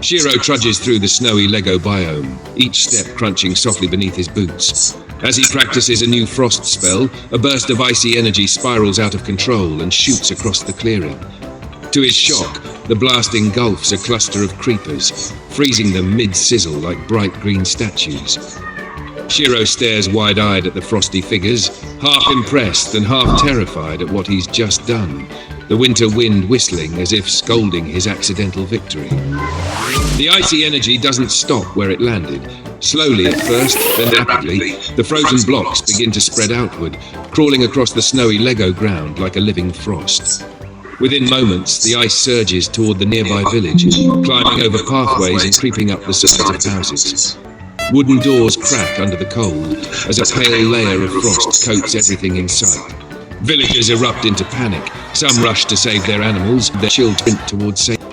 Shiro trudges through the snowy Lego biome, each step crunching softly beneath his boots. As he practices a new frost spell, a burst of icy energy spirals out of control and shoots across the clearing. To his shock, the blast engulfs a cluster of creepers, freezing them mid-sizzle like bright green statues. Shiro stares wide-eyed at the frosty figures, half impressed and half terrified at what he's just done, the winter wind whistling as if scolding his accidental victory. The icy energy doesn't stop where it landed. Slowly at first, then rapidly, the frozen blocks begin to spread outward, crawling across the snowy Lego ground like a living frost. Within moments, the ice surges toward the nearby village, climbing over pathways and creeping up the sides of houses. Wooden doors crack under the cold as a pale layer of frost coats everything in sight. Villagers erupt into panic. Some rush to save their animals, their chilled sprint towards safety.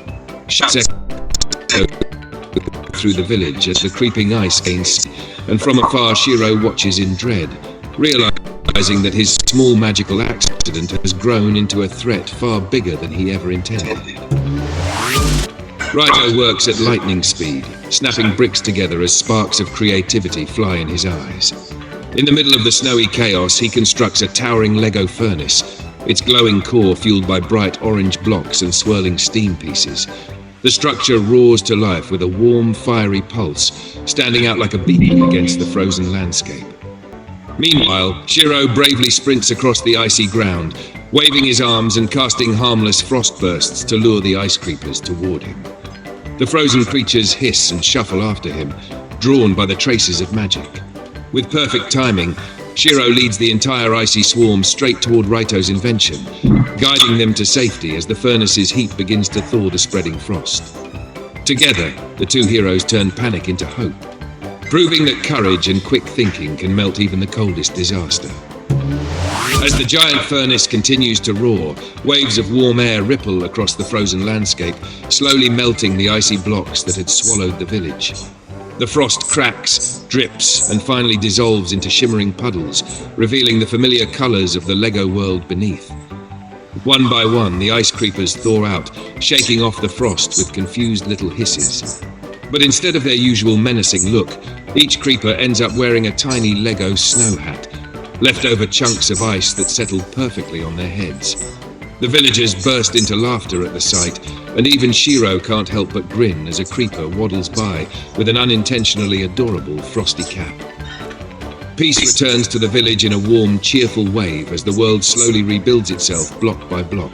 Through the village as the creeping ice gains, and from afar Shiro watches in dread, realizing that his small magical accident has grown into a threat far bigger than he ever intended. Raito works at lightning speed, snapping bricks together as sparks of creativity fly in his eyes. In the middle of the snowy chaos, he constructs a towering Lego furnace, its glowing core fueled by bright orange blocks and swirling steam pieces. The structure roars to life with a warm, fiery pulse, standing out like a beacon against the frozen landscape. Meanwhile, Shiro bravely sprints across the icy ground, waving his arms and casting harmless frost bursts to lure the ice creepers toward him. The frozen creatures hiss and shuffle after him, drawn by the traces of magic. With perfect timing, Shiro leads the entire icy swarm straight toward Raito's invention, guiding them to safety as the furnace's heat begins to thaw the spreading frost. Together, the two heroes turn panic into hope, proving that courage and quick thinking can melt even the coldest disaster. As the giant furnace continues to roar, waves of warm air ripple across the frozen landscape, slowly melting the icy blocks that had swallowed the village. The frost cracks, drips, and finally dissolves into shimmering puddles, revealing the familiar colors of the Lego world beneath. One by one, the ice creepers thaw out, shaking off the frost with confused little hisses. But instead of their usual menacing look, each creeper ends up wearing a tiny Lego snow hat, leftover chunks of ice that settled perfectly on their heads. The villagers burst into laughter at the sight, and even Shiro can't help but grin as a creeper waddles by with an unintentionally adorable frosty cap. Peace returns to the village in a warm, cheerful wave as the world slowly rebuilds itself block by block.